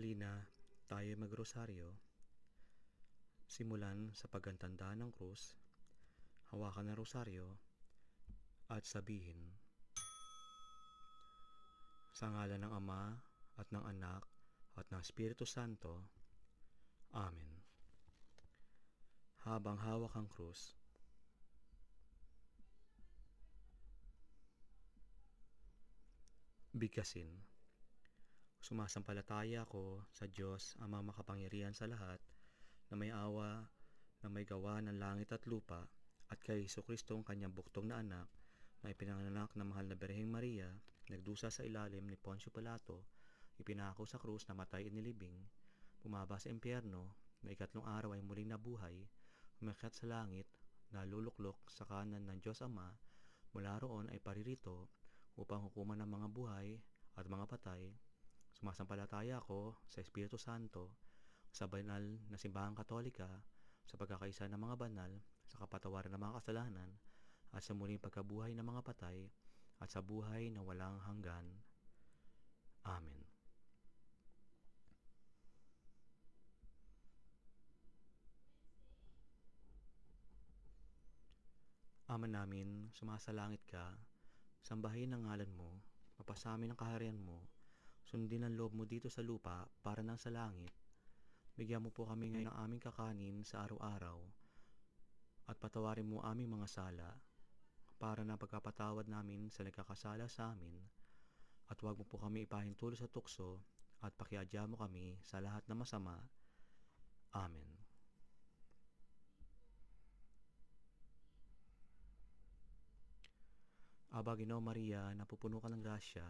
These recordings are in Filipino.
Halina, tayo magrosaryo. Simulan sa pagantanda ng krus, hawakan ng rosaryo, at sabihin, sa ngalan ng Ama at ng Anak at ng Espiritu Santo. Amen. Habang hawak ang krus, bigkasin. Sumasampalataya ako sa Diyos, Ama makapangyarihan sa lahat, na may awa, na may gawa ng langit at lupa, at kay Jesucristo ang kanyang buktong na anak, na ipinanganak ng mahal na Birheng Maria, nagdusa sa ilalim ni Poncio Pilato, ipinako sa krus, namatay inilibing, bumaba sa impyerno, na ikatlong araw ay muling nabuhay, umakyat sa langit, naluluklok sa kanan ng Diyos Ama, mula roon ay paririto upang hukuman ng mga buhay at mga patay. Sumasampalataya ako sa Espiritu Santo, sa banal na simbahang katolika, sa pagkakaisa ng mga banal, sa kapatawaran ng mga kasalanan, at sa muling pagkabuhay ng mga patay, at sa buhay na walang hanggan. Amen. Ama namin, sumasalangit ka, sambahin ang ngalan mo, mapasamin ang kaharian mo, sundin ang loob mo dito sa lupa para nang sa langit. Bigyan mo po kami ngayon ng aming kakanin sa araw-araw, at patawarin mo aming mga sala, para na pagkapatawad namin sa nagkakasala sa amin, at huwag mo po kami ipahintulo sa tukso, at pakiadya mo kami sa lahat na masama. Amen. Aba, Ginoo Maria, napupuno ka ng grasya,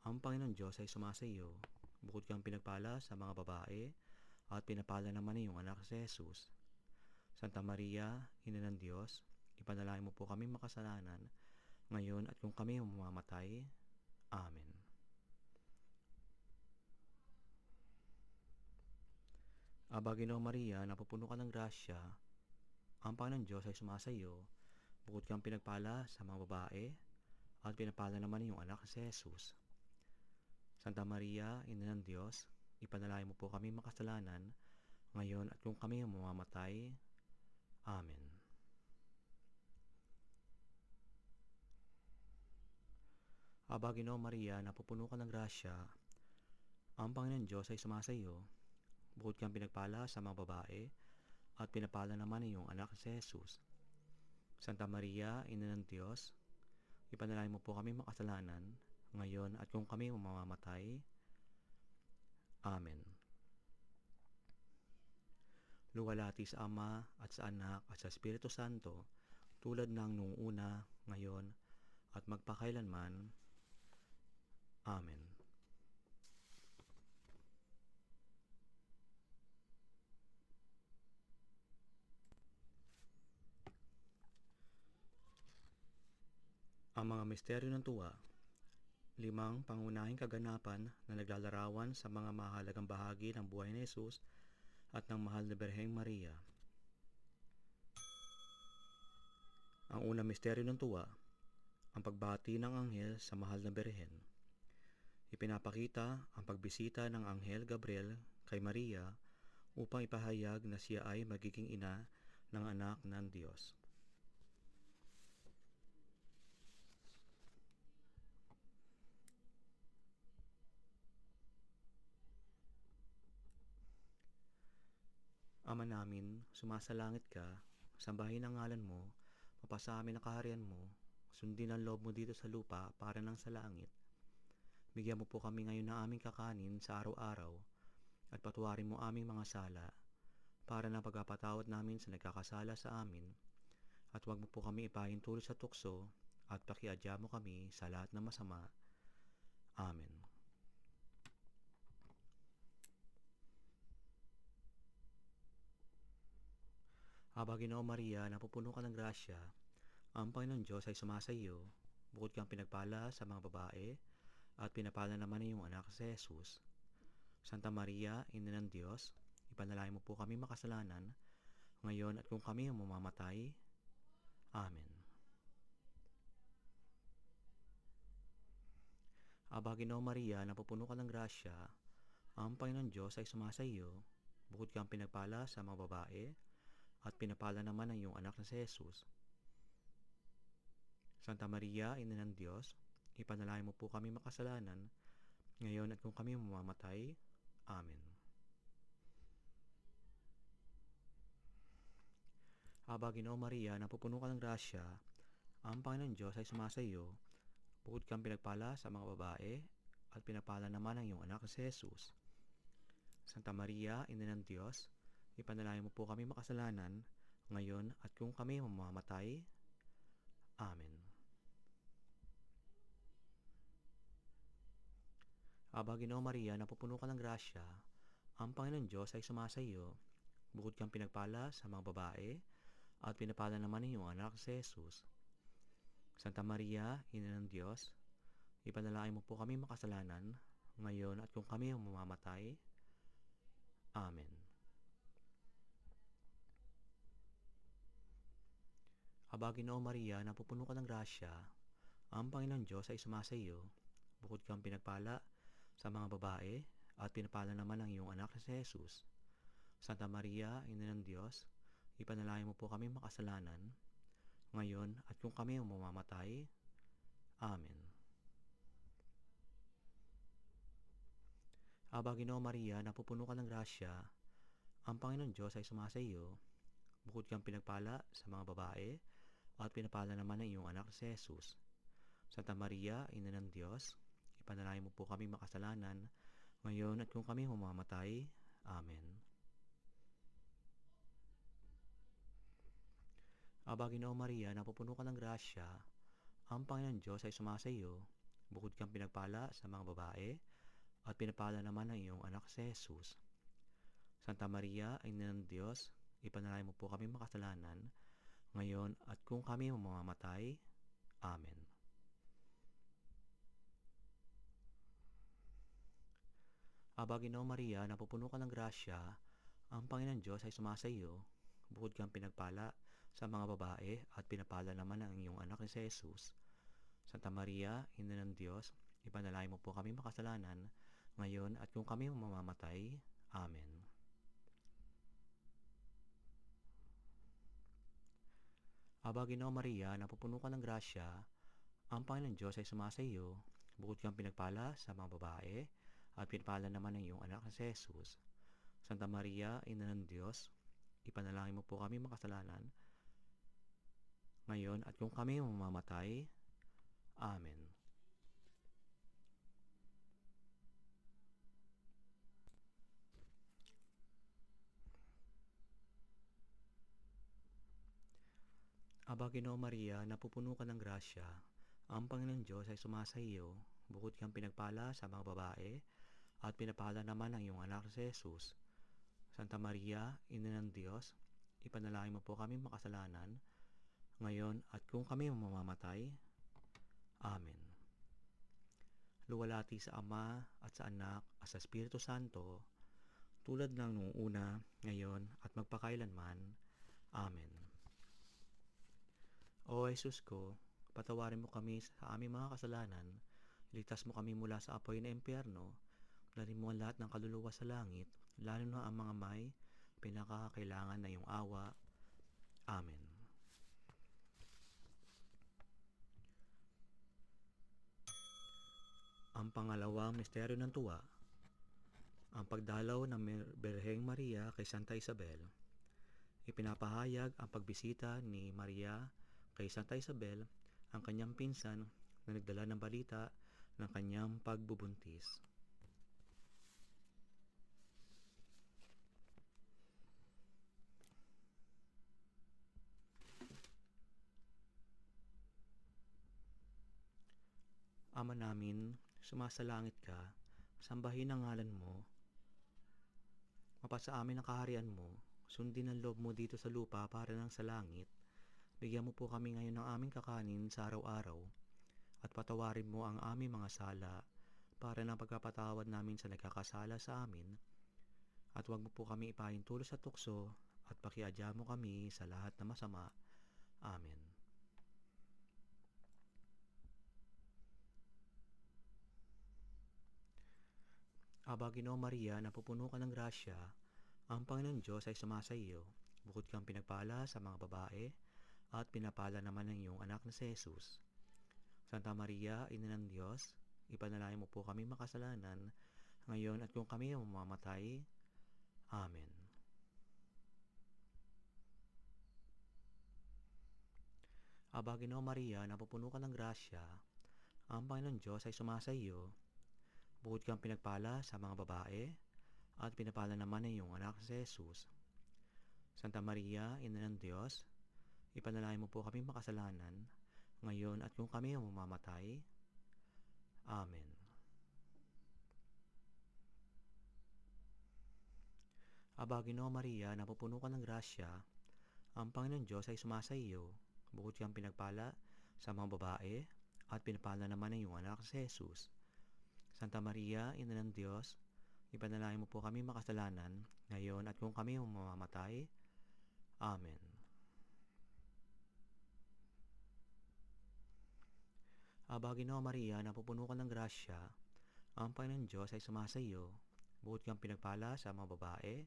ang Panginoon Diyos ay sumasa iyo. Bukod kang pinagpala sa mga babae, at pinapala naman iyong anak si Jesus. Santa Maria, Ina ng Diyos, ipanalangin mo po kami makasalanan, ngayon at kung kami mamamatay. Amen. Aba, Ginoo Maria, napupuno ka ng grasya, ang Panginoon Diyos ay sumasa iyo. Bukod kang pinagpala sa mga babae, at pinapala naman iyong anak si Jesus. Santa Maria, Ina ng Diyos, ipanalangin mo po kami makasalanan, ngayon at kung kami mamamatay. Amen. Aba, Ginoo Maria, napupuno ka ng grasya, ang Panginoon Diyos ay sumasa iyo. Bukod kang pinagpala sa mga babae, at pinapala naman iyong anak si Jesus. Santa Maria, Ina ng Diyos, ipanalangin mo po kami makasalanan, ngayon at kung kami mamamatay. Amen. Luwalhati sa Ama at sa Anak at sa Espiritu Santo, tulad ng noong una, ngayon, at magpakailanman. Amen. Ang mga misteryo ng tuwa. 5 pangunahing kaganapan na naglalarawan sa mga mahalagang bahagi ng buhay ni Jesus at ng mahal na Birheng Maria. Ang unang misteryo ng tuwa, ang pagbati ng anghel sa mahal na Birhen. Ipinapakita ang pagbisita ng anghel Gabriel kay Maria upang ipahayag na siya ay magiging ina ng anak ng Diyos. Ama namin, sumasalangit ka, sambahin ang ngalan mo, mapasa amin ang kaharian mo, sundin ang loob mo dito sa lupa para nang sa langit. Bigyan mo po kami ngayon ng aming kakanin sa araw-araw, at patawarin mo aming mga sala, para na pagkapatawad namin sa nagkakasala sa amin, at huwag mo po kami ipahintulo sa tukso, at pakiadya mo kami sa lahat ng masama. Amen. Aba, Ginoo Maria, napupuno ka ng grasya, ang Panginoon Diyos ay sumasa iyo. Bukod kang pinagpala sa mga babae, at pinapala naman iyong anak si Jesus. Santa Maria, Ina ng Diyos, ipanalangin mo po kami makasalanan, ngayon at kung kami mamamatay. Amen. Aba, Ginoo Maria, napupuno ka ng grasya, Ang Panginoon Diyos ay sumasa iyo, bukod kang pinagpala sa mga babae, at pinapala naman ang iyong anak na si Jesus. Santa Maria, Ina ng Diyos, ipanalangin mo po kami makasalanan, ngayon at kung kami mamamatay. Amen. Aba, Ginoo Maria, napupuno ka ng grasya, ang Panginoon Diyos ay sumasa iyo, bukod kang pinagpala sa mga babae, at pinapala naman ang iyong anak na si Jesus. Santa Maria, Ina ng Diyos, ipanalangin mo po kami makasalanan, ngayon at kung kami mamamatay. Amen. Aba, Ginoo Maria, napupuno ka ng grasya, ang Panginoon Diyos ay sumasa iyo, bukod kang pinagpala sa mga babae, at pinapala naman ang iyong anak si Jesus. Santa Maria, Ina ng Diyos, ipanalangin mo po kami makasalanan, ngayon at kung kami mamamatay. Amen. Aba, Ginoo Maria, napupuno ka ng grasya, ang Panginoon Diyos ay sumasa iyo, bukod kang pinagpala sa mga babae, at pinapala naman ang iyong anak na si Jesus. Santa Maria, Ina ng Diyos, ipanalangin mo po kami makasalanan, ngayon at kung kami mamamatay. Amen. Aba, Ginoo Maria, napupuno ka ng grasya, ang Panginoon Diyos ay sumasa iyo, bukod kang pinagpala sa mga babae, at pinapala naman ang iyong anak na si Jesus. Santa Maria, Ina ng Diyos, ipanalangin mo po kami makasalanan, ngayon at kung kami mamamatay. Amen. Aba, Ginoo Maria, napupuno ka ng grasya, ang Panginoon Diyos ay sumasa iyo, bukod kang pinagpala sa mga babae, at pinapala naman ang iyong anak si Jesus. Santa Maria, Ina ng Diyos, ipanalangin mo po kami makasalanan, ngayon at kung kami mamamatay. Amen. Aba, Ginoo Maria, napupuno ka ng grasya, ang Panginoon Diyos ay sumasa iyo, bukod kang pinagpala sa mga babae, at pinapala naman ang iyong anak ni si Jesus. Santa Maria, Ina ng Diyos, ipanalangin mo po kami makasalanan, ngayon at kung kami mamamatay. Amen. Aba, Ginoo Maria, napupuno ka ng grasya, ang Panginoon Diyos ay sumasa iyo, bukod kang pinagpala sa mga babae, at pinapala naman ang iyong anak na si Jesus. Santa Maria, Ina ng Diyos, ipanalangin mo po kami makasalanan, ngayon at kung kami mamamatay. Amen. Aba, Ginoo Maria, napupuno ka ng grasya, ang Panginoon Diyos ay sumasa iyo, bukod kang pinagpala sa mga babae, at pinapala naman ang iyong anak si Jesus. Santa Maria, Ina ng Diyos, ipanalangin mo po kami makasalanan, ngayon at kung kami mamamatay. Amen. Luwalhati sa Ama at sa Anak at sa Espiritu Santo, tulad ng noong una, ngayon at magpakailanman. Amen. O Jesus ko, patawarin mo kami sa aming mga kasalanan, iligtas mo kami mula sa apoy na impyerno, dalhin mo ang lahat ng kaluluwa sa langit, lalo na ang mga may pinakakailangan na iyong awa. Amen. Ang pangalawang misteryo ng tuwa, ang pagdalaw ng Birheng Maria kay Santa Isabel. Ipinapahayag ang pagbisita ni Maria kay Santa Isabel, ang kanyang pinsan na nagdala ng balita ng kanyang pagbubuntis. Ama namin, sumasalangit ka, sambahin ang ngalan mo, mapasa amin ang kaharian mo, sundin ang loob mo dito sa lupa para nang sa langit. Bigyan mo po kami ngayon ng aming kakanin sa araw-araw, at patawarin mo ang aming mga sala, para na pagkapatawad namin sa nagkakasala sa amin, at huwag mo po kami ipahintulot sa tukso, at pakiadya mo kami sa lahat na masama. Amen. Aba, Ginoo Maria, napupuno ka ng grasya, ang Panginoon Diyos ay sumasa iyo. Bukod kang pinagpala sa mga babae, at pinapala naman ng iyong anak na si Jesus. Santa Maria, Ina ng Diyos, ipanalangin mo po kami makasalanan, ngayon at kung kami mamamatay. Amen. Aba, Ginoo Maria, napupuno ka ng grasya, ang Panginoon Diyos ay sumasa iyo. Bukod kang pinagpala sa mga babae, at pinapala naman ng iyong anak si Jesus. Santa Maria, Ina ng Diyos, ipanalangin mo po kami makasalanan, ngayon at kung kami mamamatay. Amen. Aba, Ginoo Maria, napupuno ka ng grasya, ang Panginoon Diyos ay sumasa iyo. Bukod kang pinagpala sa mga babae, at pinapala naman ng iyong anak si Jesus. Santa Maria, Ina ng Diyos, ipanalangin mo po kami makasalanan, ngayon at kung kami mamamatay. Amen. Aba, Ginoo Maria, napupuno ka ng grasya, ang Panginoon Diyos ay sumasa iyo. Bukod kang pinagpala sa mga babae,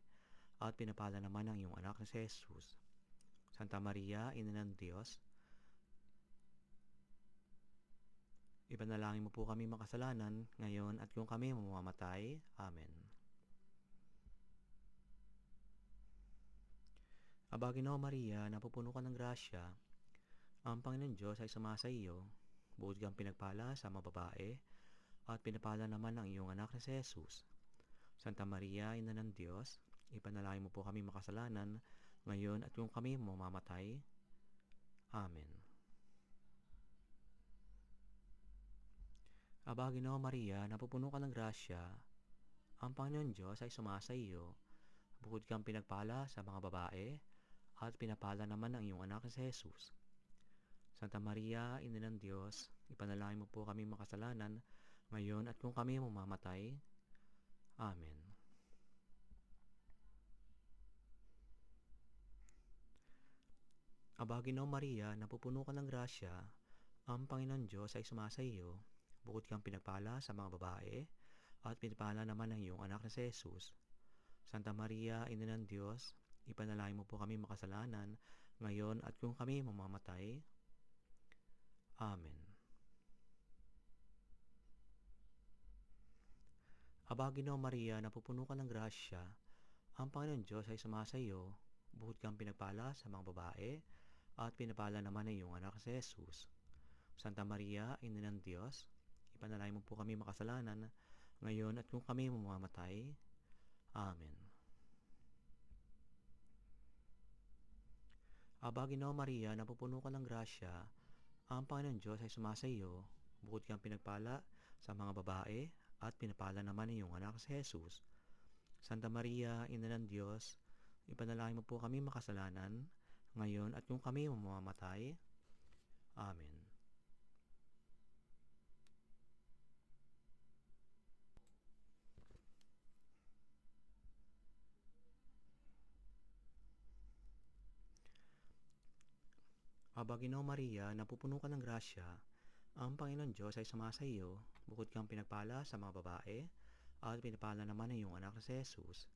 at pinapala naman ng iyong anak na si Jesus. Santa Maria, Ina ng Diyos, ipanalangin mo po kami makasalanan, ngayon at kung kami mamamatay. Amen. Aba, Ginoo Maria, napupuno ka ng grasya, ang Panginoon Diyos ay sumasa iyo. Bukod kang pinagpala sa mga babae, at pinapala naman ng iyong anak na si Jesus. Santa Maria, Ina ng Diyos, ipanalangin mo po kami makasalanan, ngayon at kung kami mamamatay. Amen. Aba, Ginoo Maria, napupuno ka ng grasya, ang Panginoon Diyos ay sumasa iyo. Bukod kang pinagpala sa mga babae, at pinapala naman ng iyong anak na si Jesus. Santa Maria, Ina ng Diyos, ipanalangin mo po kami makasalanan, ngayon at kung kami mamamatay. Amen. Aba, Ginoo Maria, napupuno ka ng grasya, ang Panginoon Diyos ay sumasa iyo. Bukod kang pinagpala sa mga babae, at pinapala naman ng iyong anak na si Jesus. Santa Maria, Ina ng Diyos, ipanalangin mo po kami makasalanan, ngayon at kung kami mamamatay. Amen. Aba, Ginoo Maria, napupuno ka ng grasya, ang Panginoon Diyos ay sumasa iyo. Bukod kang pinagpala sa mga babae, at pinapala naman ng iyong anak si Jesus. Santa Maria, Ina ng Diyos, ipanalangin mo po kami makasalanan, ngayon at kung kami mamamatay. Amen. Aba, Ginoo Maria, napupuno ka ng grasya, ang Panginoon Diyos ay sumasa iyo. Bukod kang pinagpala sa mga babae, at pinapala naman ng iyong anak si Jesus. Santa Maria, Ina ng Diyos, ipanalangin mo po kami makasalanan, ngayon at kung kami mamamatay. Amen. Aba, Ginoo Maria, napupuno ka ng grasya, ang Panginoon Diyos ay sumasa iyo. Bukod kang pinagpala sa mga babae, at pinapala naman ng iyong anak na si Jesus.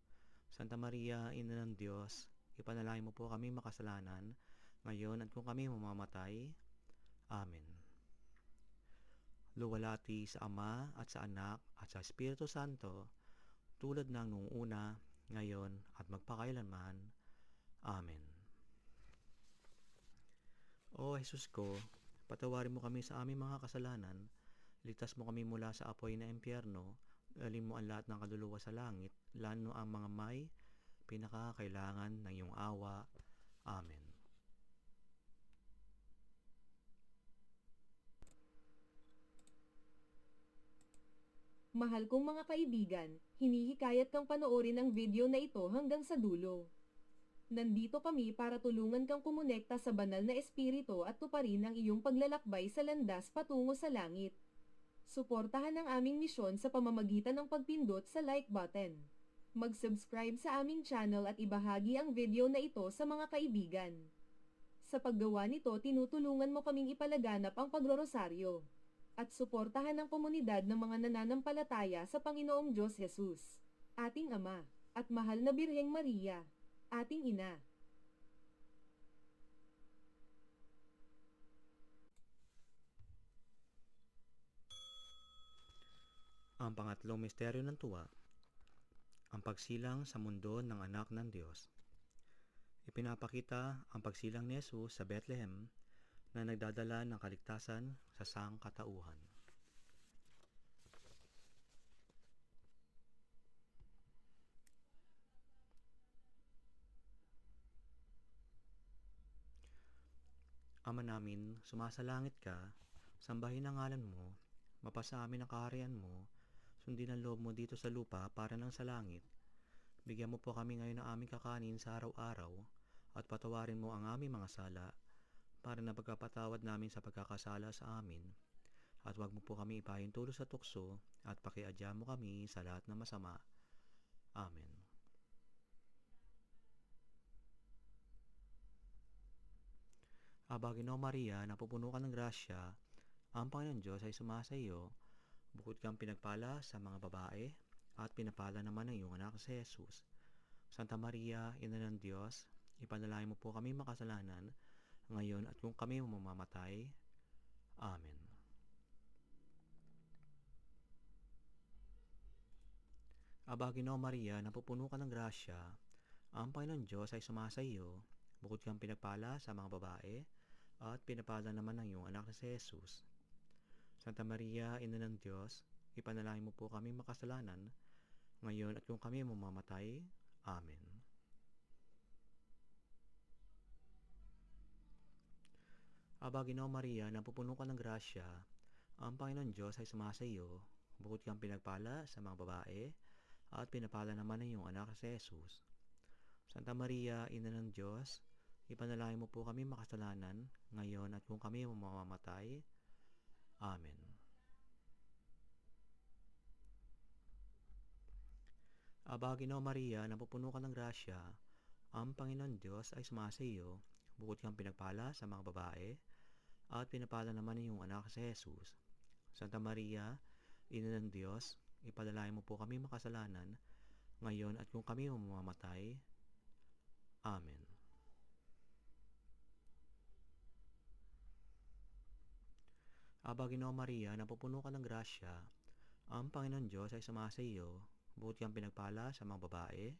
Santa Maria, Ina ng Diyos, ipanalangin mo po kami makasalanan, ngayon at kung kami mamamatay. Amen. Luwalhati sa Ama at sa Anak at sa Espiritu Santo, tulad ng noong una, ngayon at magpakailanman. Amen. O Jesus ko, patawarin mo kami sa aming mga kasalanan, ligtas mo kami mula sa apoy na impyerno, dalhin mo ang lahat ng kaluluwa sa langit, lalo ang mga may pinakakailangan ng iyong awa. Amen. Mahal kong mga kaibigan, hinihikayat kang panoorin ang video na ito hanggang sa dulo. Nandito kami para tulungan kang kumonekta sa banal na espiritu at tuparin ang iyong paglalakbay sa landas patungo sa langit. Suportahan ang aming misyon sa pamamagitan ng pagpindot sa like button. Mag-subscribe sa aming channel at ibahagi ang video na ito sa mga kaibigan. Sa paggawa nito, tinutulungan mo kaming ipalaganap ang pagrorosaryo. at suportahan ang komunidad ng mga nananampalataya sa Panginoong Diyos Jesus, ating Ama, at mahal na Birheng Maria, ating Ina. Ang pangatlong misteryo ng tuwa, ang pagsilang sa mundo ng anak ng Diyos. Ipinapakita ang pagsilang ni Jesus sa Bethlehem na nagdadala ng kaligtasan sa sangkatauhan. Ama namin, sumasalangit ka, sambahin ang ngalan mo, mapasa amin ang kaharian mo, sundin ang loob mo dito sa lupa para nang sa langit. Bigyan mo po kami ngayon ng aming kakanin sa araw-araw, at patawarin mo ang aming mga sala, para na pagkapatawad namin sa pagkakasala sa amin. At huwag mo po kami ipahintulot sa tukso, at pakiadya mo kami sa lahat ng masama. Amen. Aba, Ginoo Maria, napupuno ka ng grasya, ang Panginoon Diyos ay sumasa iyo, bukod kang pinagpala sa mga babae, at pinapala naman ng iyong anak si Jesus. Santa Maria, Ina ng Diyos, ipanalangin mo po kami makasalanan, ngayon at kung kami mamamatay. Amen. Aba, Ginoo Maria, napupuno ka ng grasya, ang Panginoon Diyos ay sumasa iyo, bukod kang pinagpala sa mga babae, at pinapala naman ng iyong anak na si Jesus. Santa Maria, Ina ng Diyos, ipanalangin mo po kami makasalanan, ngayon at kung kami mamamatay. Amen. Aba, Ginoo Maria, napupuno ka ng grasya, ang Panginoon Diyos ay sumasa iyo, bukod kang pinagpala sa mga babae, at pinapala naman ng iyong anak si Jesus. Santa Maria, Ina ng Diyos, ipanalangin mo po kami makasalanan, ngayon at kung kami mamamatay. Amen. Aba, Ginoo Maria, napupuno ka ng grasya, ang Panginoon Diyos ay sumasa iyo, bukod kang pinagpala sa mga babae, at pinapala naman ng iyong anak si Jesus. Santa Maria, Ina ng Diyos, ipanalangin mo po kami makasalanan, ngayon at kung kami mamamatay. Amen. Aba, Ginoo Maria, napupuno ka ng grasya, ang Panginoon Diyos ay sumasa iyo, bukod kang pinagpala sa mga babae,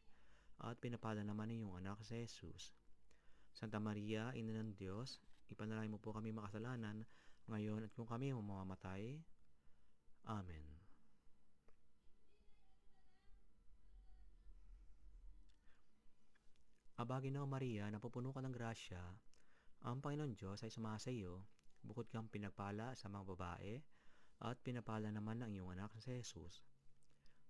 at pinapala naman ng iyong anak si Jesus. Santa Maria, Ina ng Diyos, ipanalangin mo po kami makasalanan, ngayon at kung kami mamamatay. Amen. Aba, Ginoo Maria, napupuno ka ng grasya, ang Panginoon Diyos ay sumasa iyo, bukod kang pinagpala sa mga babae, at pinapala naman ng iyong anak si Jesus.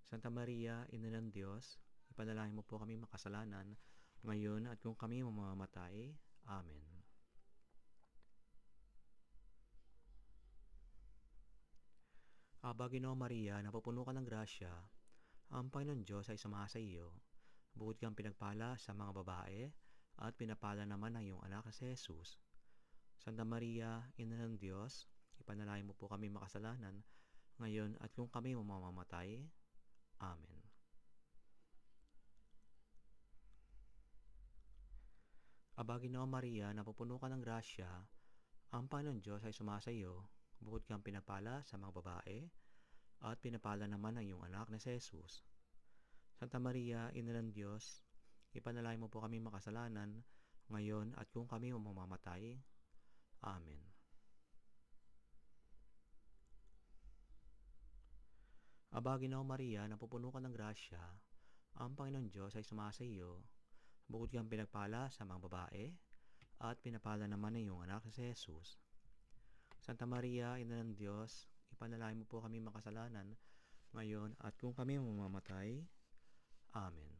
Santa Maria, Ina ng Diyos, ipanalangin mo po kami makasalanan, ngayon at kung kami mamamatay. Amen. Aba, Ginoo Maria, napupuno ka ng grasya, ang Panginoon Diyos ay sumasa iyo, bukod kang pinagpala sa mga babae, at pinapala naman ng iyong anak si Jesus. Santa Maria, Ina ng Diyos, ipanalangin mo po kami makasalanan, ngayon at kung kami mamamatay. Amen. Aba, Ginoo Maria, napupuno ka ng grasya, ang Panginoon Diyos ay sumasa iyo, bukod kang pinapala sa mga babae, at pinapala naman ng iyong anak na si Jesus. Santa Maria, Ina ng Diyos, ipanalangin mo po kami makasalanan, ngayon at kung kami mamamatay. Amen. Aba, Ginoo Maria, napupuno ka ng grasya, ang Panginoon Diyos ay sumasa iyo, bukod kang pinagpala sa mga babae, at pinapala naman ng iyong anak na si Jesus. Santa Maria, Ina ng Diyos, ipanalangin mo po kami makasalanan, ngayon at kung kami mamamatay. Amen.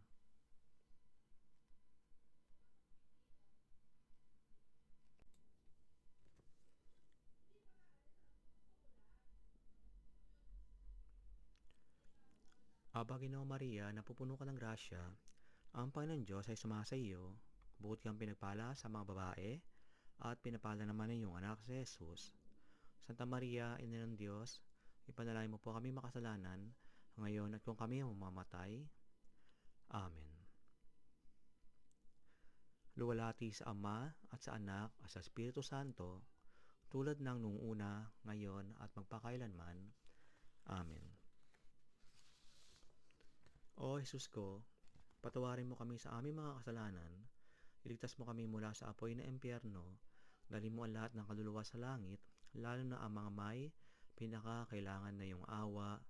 Aba, Ginoo Maria, napupuno ka ng grasya, ang Panginoon Diyos ay sumasa iyo, bukod kang pinagpala sa mga babae, at pinapala naman ng iyong anak si Jesus. Santa Maria, Ina ng Diyos, ipanalangin mo po kami makasalanan, ngayon at kung kami mamamatay. Amen. Luwalhati sa Ama at sa Anak at sa Espiritu Santo, tulad ng nung una, ngayon at magpakailanman. Amen. O Jesus ko, patawarin mo kami sa aming mga kasalanan, iligtas mo kami mula sa apoy na impyerno, dalhin mo ang lahat ng kaluluwa sa langit, lalo na ang mga may pinakakailangan na iyong awa.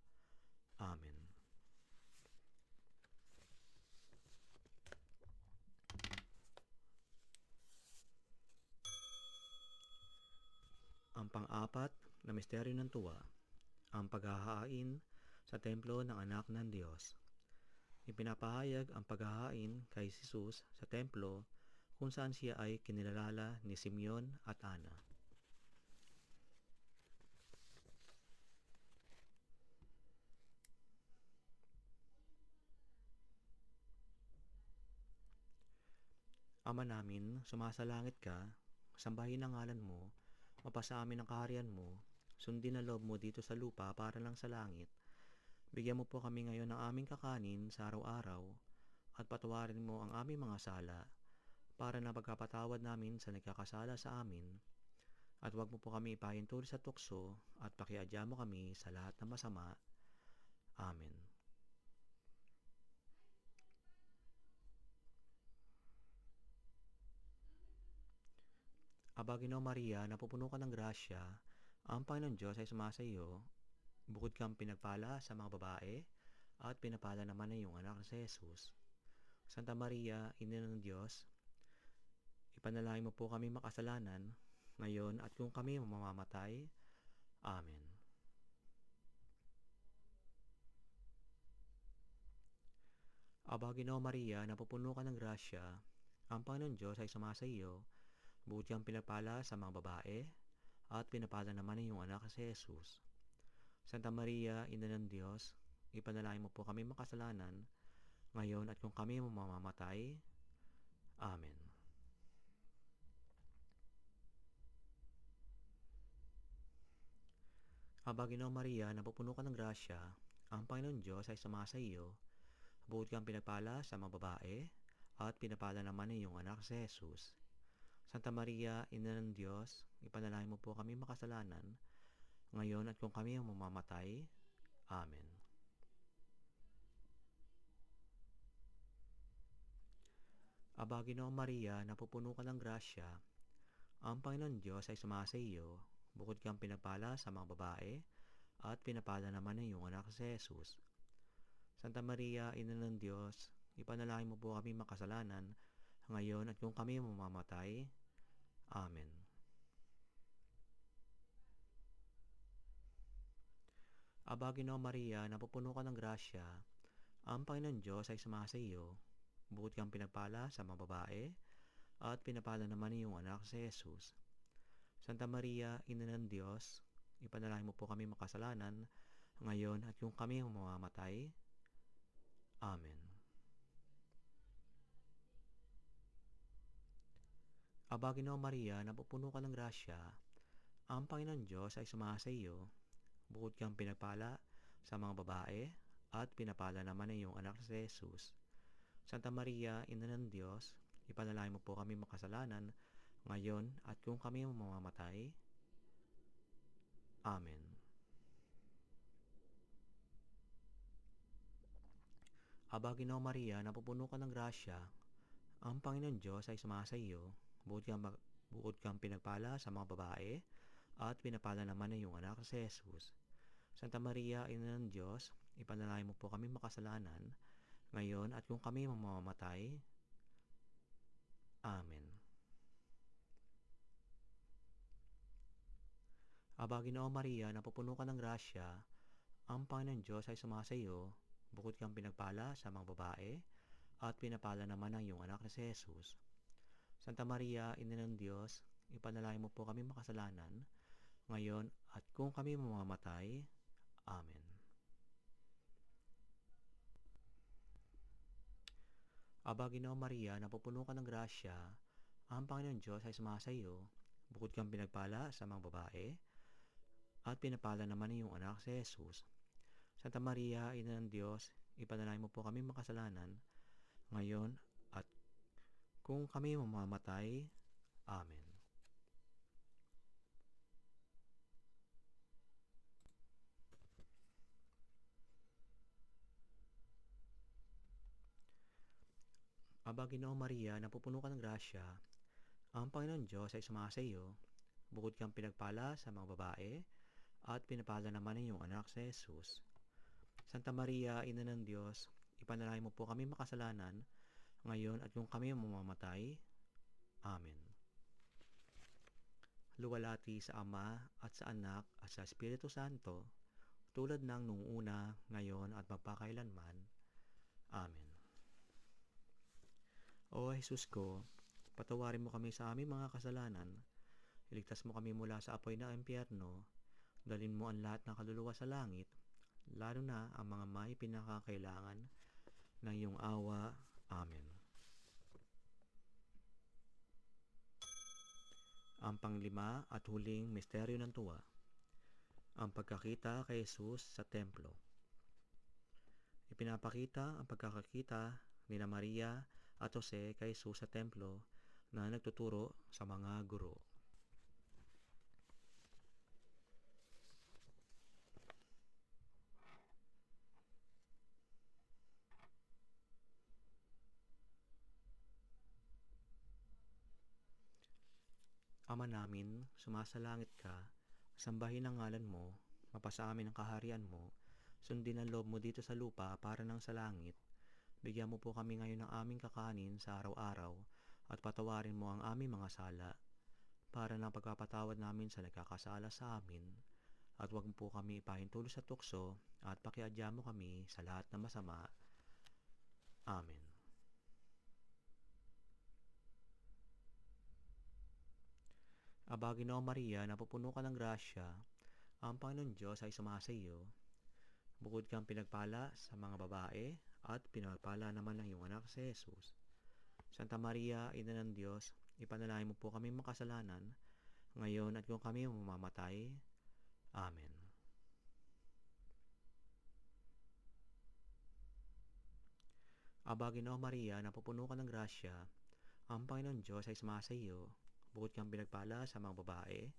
Amen. Ang pang-apat na misteryo ng tuwa, ang paghahain sa templo ng anak ng Diyos. Ipinapahayag ang paghahain kay Jesus sa templo kung saan siya ay kinilala ni Simeon at Ana. Ama namin, sumasalangit ka, sambahin ang ngalan mo, mapasa amin ang kaharian mo, sundin ang loob mo dito sa lupa para lang sa langit. Bigyan mo po kami ngayon ng aming kakanin sa araw-araw, at patawarin mo ang aming mga sala, para na pagkapatawad namin sa nagkakasala sa amin, at huwag mo po kami ipahintulot sa tukso, at pakiadya mo kami sa lahat ng masama. Amen. Aba, Ginoong Maria, napupuno ka ng grasya, ang Panginoon Diyos ay sumasa iyo, bukod kang pinagpala sa mga babae, at pinapala naman ang iyong anak na si Jesus. Santa Maria, Ina ng Diyos, ipanalangin mo po kami makasalanan, ngayon at kung kami mamamatay. Amen. Aba, Ginoong Maria, napupuno ka ng grasya, ang Panginoon Diyos ay sumasa iyo, bukod kang pinagpala sa mga babae, at pinapala naman ang iyong anak na si Jesus. Santa Maria, Ina ng Diyos, ipanalangin mo po kami makasalanan, ngayon at kung kami mamamatay. Amen. Aba, Ginoong Maria, napupuno ka ng grasya, ang Panginoon Diyos ay sumasa iyo, bukod kang pinagpala sa mga babae, at pinapala naman ang iyong anak si Jesus. Santa Maria, Ina ng Diyos, ipanalangin mo po kami makasalanan, ngayon at kung kami mamamatay. Amen. Aba, Ginoong Maria, napupuno ka ng grasya, ang Panginoon Diyos ay sumasa iyo, bukod kang pinagpala sa mga babae, at pinapala naman ang iyong anak si Jesus. Santa Maria, Ina ng Diyos, ipanalangin mo po kami makasalanan, ngayon at kung kami mamamatay. Amen. Aba, Ginoong Maria, napupuno ka ng grasya, ang Panginoon Diyos ay sumasa iyo, bukod kang pinagpala sa mga babae, at pinapala naman ang iyong anak si Jesus. Santa Maria, Ina ng Diyos, ipanalangin mo po kami makasalanan, ngayon at kung kami mamamatay. Amen. Aba, Ginoong Maria, napupuno ka ng grasya, ang Panginoon Diyos ay sumasa iyo, bukod kang pinagpala sa mga babae, at pinapala naman ang iyong anak si Jesus. Santa Maria, Ina ng Diyos, ipanalangin mo po kami makasalanan, ngayon at kung kami mamamatay. Amen. Aba, Ginoong Maria, napupuno ka ng grasya, ang Panginoon Diyos ay sumasa iyo, bukod kang pinagpala sa mga babae, at pinapala naman ang iyong anak si Jesus. Santa Maria, Ina ng Diyos, ipanalangin mo po kami makasalanan, ngayon at kung kami mamamatay. Amen. Aba, Ginoong Maria, napupuno ka ng grasya, ang Panginoon Diyos ay sumasa iyo, bukod kang pinagpala sa mga babae, at pinapala naman ang iyong anak na si Jesus. Santa Maria, Ina ng Diyos, ipanalangin mo po kami makasalanan, ngayon at kung kami mamamatay. Amen. Aba, Ginoong Maria, napupuno ka ng grasya, ang Panginoon Diyos ay sumasa iyo, bukod kang pinagpala sa mga babae, at pinapala naman ng iyong anak si Jesus. Santa Maria, Ina ng Diyos, ipanalangin mo po kami makasalanan, ngayon at kung kami mamamatay. Amen. Aba, Ginoong Maria, napupuno ka ng grasya, ang Panginoon Diyos ay sumasa iyo. Bukod kang pinagpala sa mga babae, at pinapala naman ng iyong anak si Jesus. Santa Maria, Ina ng Diyos, ipanalangin mo po kami makasalanan, ngayon at kung kami mamamatay. Amen. Luwalhati sa Ama at sa Anak at sa Espiritu Santo, tulad ng nung una, ngayon at magpakailanman. Amen. O Jesus ko, patawarin mo kami sa aming mga kasalanan, iligtas mo kami mula sa apoy ng impyerno, dalhin mo ang lahat ng kaluluwa sa langit, lalo na ang mga may pinakakailangan ng iyong awa. Amen. Ang panglima at huling misteryo ng tuwa, ang pagkakita kay Jesus sa templo. Ipinapakita ang pagkakakita ni Maria at Jose kay Jesus sa templo na nagtuturo sa mga guro. Ama namin, sumasalangit ka, sambahin ang ngalan mo, mapasa amin ang kaharian mo, sundin ang loob mo dito sa lupa para nang sa langit. Bigyan mo po kami ngayon ng aming kakanin sa araw-araw at patawarin mo ang aming mga sala para ng pagpapatawad namin sa nagkakasala sa amin, at huwag mo po kami ipahintulo sa tukso at pakiadya mo kami sa lahat ng masama. Amen. Aba, Ginoong Maria, napupuno ka ng grasya, ang Panginoon Diyos ay sumasa iyo. Bukod kang pinagpala sa mga babae, at pinagpala naman ng iyong anak si Jesus. Santa Maria, Ina ng Diyos, ipanalangin mo po kami makasalanan, ngayon at kung kami mamamatay. Amen. Aba, Ginoong Maria, napupuno ka ng grasya, ang Panginoon Diyos ay sumasa iyo. Bukod kang pinagpala sa mga babae,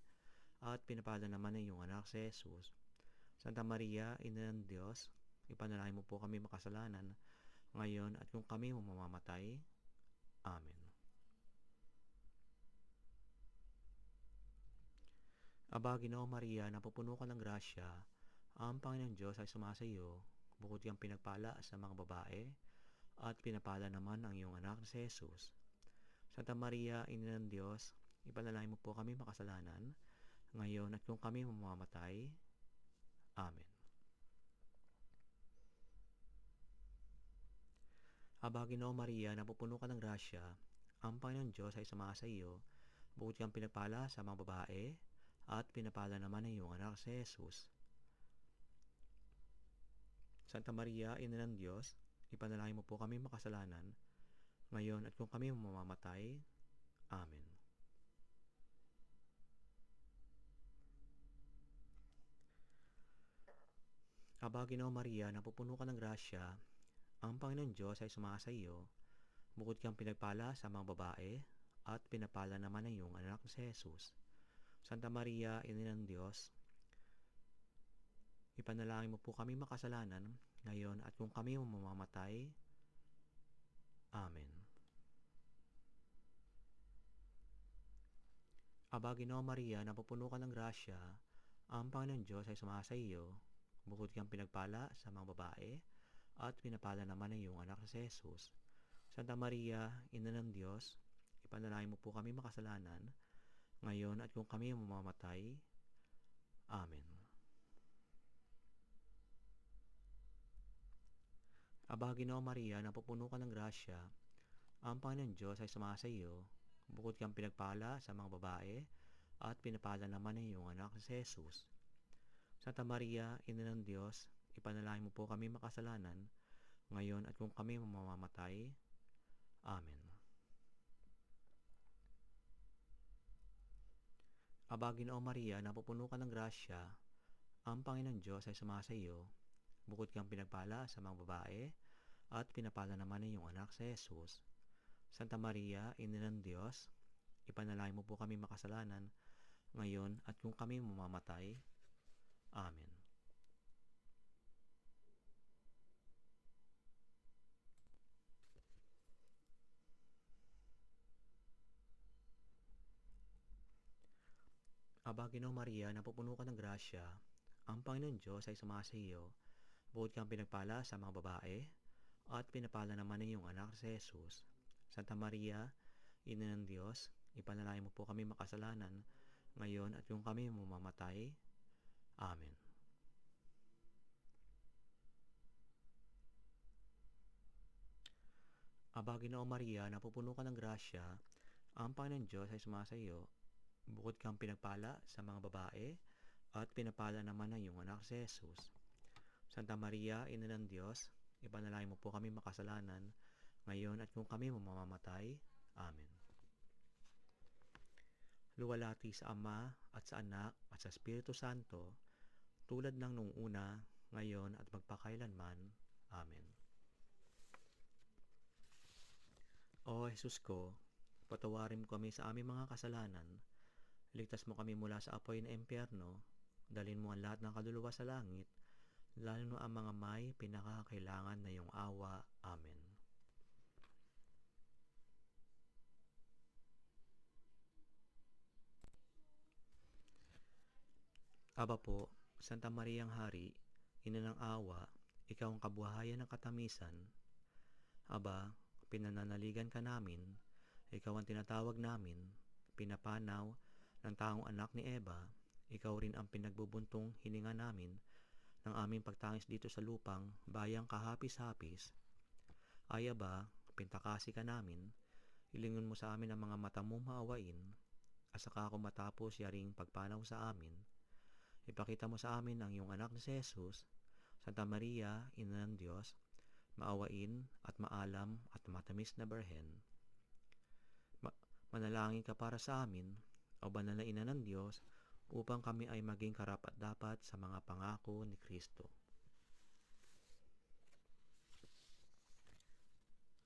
at pinapala naman ng iyong anak si Jesus. Santa Maria, Ina ng Diyos, ipanalangin mo po kami makasalanan, ngayon at kung kami mamamatay. Amen. Aba, Ginoong Maria, napupuno ka ng grasya, ang Panginoon Diyos ay sumasa iyo. Bukod kang pinagpala sa mga babae, at pinapala naman ang iyong anak si Jesus. Santa Maria, Ina ng Diyos, ipanalangin mo po kami makasalanan, ngayon at kung kami mamamatay. Amen. Aba, Ginoong Maria, napupuno ka ng grasya, ang Panginoon Diyos ay sumasa iyo. Bukod kang pinagpala sa mga babae, at pinapala naman ng iyong anak si Jesus. Santa Maria, Ina ng Diyos, ipanalangin mo po kami makasalanan, ngayon at kung kami mamamatay. Amen. Aba, Ginoong Maria, napupuno ka ng grasya, ang Panginoon Diyos ay sumasa iyo. Bukod kang pinagpala sa mga babae, at pinapala naman ng iyong anak si Jesus. Santa Maria, Ina ng Diyos, ipanalangin mo po kami makasalanan, ngayon at kung kami mamamatay. Amen. Aba, Ginoong Maria, napupuno ka ng grasya, ang Panginoon Diyos ay sumasa iyo. Bukod kang pinagpala sa mga babae, at pinapala naman ng iyong anak si Jesus. Santa Maria, Ina ng Diyos, ipanalangin mo po kami makasalanan, ngayon at kung kami mamamatay. Amen. Aba, Ginoong Maria, napupuno ka ng grasya, ang Panginoon Diyos ay sumasa iyo. Bukod kang pinagpala sa mga babae, at pinapala naman ng iyong anak si Jesus. Santa Maria, Ina ng Diyos, ipanalangin mo po kami makasalanan, ngayon at kung kami mamamatay. Amen. Aba, Ginoong Maria, napupuno ka ng grasya, Ang Panginoon Diyos ay sumasa iyo, bukod kang pinagpala sa mga babae, at pinapala naman ng iyong anak sa Jesus. Santa Maria, Ina ng Diyos, ipanalangin mo po kami makasalanan, ngayon at kung kami mamamatay. Amen. Aba, Ginoong Maria, napupuno ka ng grasya, ang Panginoon Diyos ay sumasa iyo, bukod kang pinagpala sa mga babae, at pinapala naman ng iyong anak sa Jesus. Santa Maria, Ina ng Diyos, ipanalangin mo po kami makasalanan, ngayon at kung kami mamamatay. Amen. Aba, Ginoong Maria, napupuno ka ng grasya, ang Panginoon Diyos ay sumasa iyo, bukod kang pinagpala sa mga babae, at pinapala naman ng iyong anak si Jesus. Santa Maria, Ina ng Diyos, ipanalangin mo po kami makasalanan, ngayon at kung kami mamamatay. Amen. Luwalhati sa Ama, at sa Anak, at sa Espiritu Santo, tulad ng nung una, ngayon at magpakailanman. Amen. O Jesus ko, patawarin mo kami sa aming mga kasalanan, ligtas mo kami mula sa apoy ng impyerno, dalhin mo ang lahat ng kaluluwa sa langit, lalo na ang mga may pinakakailangan na iyong awa. Amen. Aba po, Santa Mariang Hari, Ina ng Awa, ikaw ang kabuhayan ng katamisan. Aba, pinananaligan ka namin, ikaw ang tinatawag namin, pinapanaw ng taong anak ni Eva, ikaw rin ang pinagbubuntong hininga namin ng aming pagtangis dito sa lupang bayang kahapis-hapis. Ay aba, pintakasi ka namin, ilingon mo sa amin ang mga mata mong maawain, at saka ako matapos yaring pagpanaw sa amin. Ipakita mo sa amin ang iyong anak na si Jesus. Santa Maria, Ina ng Diyos, maawain at maalam at matamis na Berhen. Manalangin ka para sa amin, o banal na Ina ng Diyos, upang kami ay maging karapat-dapat sa mga pangako ni Kristo.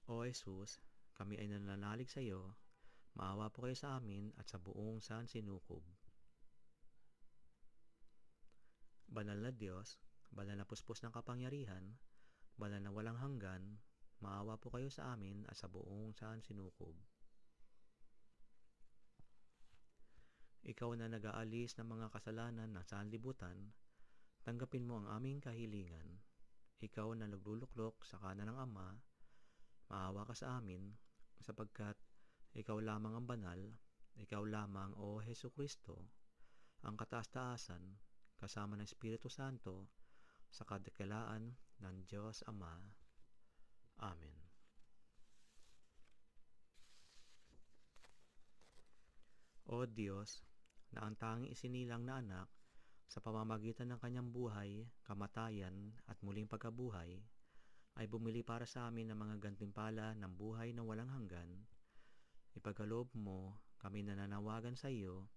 O Jesus, kami ay nananalig sa iyo, maawa po kayo sa amin at sa buong sansinukob. Banal na Diyos, banal na puspos ng kapangyarihan, banal na walang hanggan, maawa po kayo sa amin at sa buong sansinukob. Ikaw na nag-aalis ng mga kasalanan ng sanlibutan, tanggapin mo ang aming kahilingan. Ikaw na nagluluklok sa kanan ng Ama, maawa ka sa amin, sapagkat ikaw lamang ang banal, ikaw lamang, O Hesukristo, ang kataas-taasan, kasama ng Espiritu Santo, sa kadakilaan ng Diyos Ama. Amen. O Diyos, na ang tanging isinilang na anak, sa pamamagitan ng kanyang buhay, kamatayan at muling pagkabuhay, ay bumili para sa amin ng mga gantimpala ng buhay na walang hanggan, ipagkaloob mo kami nananawagan sa iyo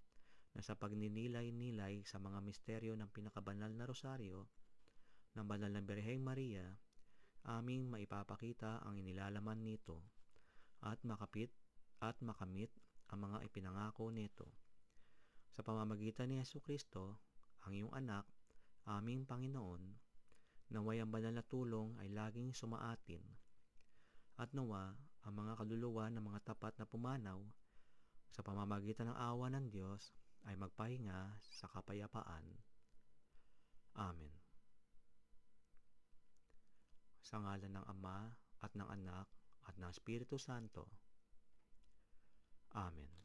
na sa pagninilay-nilay sa mga misteryo ng pinakabanal na rosaryo ng banal na Birheng Maria, aming maipapakita ang inilalaman nito at makamit ang mga ipinangako nito. Sa pamamagitan ni Jesucristo, ang iyong anak, aming Panginoon, naway ang banal na tulong ay laging sumaatin, at nawa ang mga kaluluwa ng mga tapat na pumanaw sa pamamagitan ng awa ng Diyos ay magpahinga sa kapayapaan. Amen. Sa ngalan ng Ama at ng Anak at ng Espiritu Santo. Amen.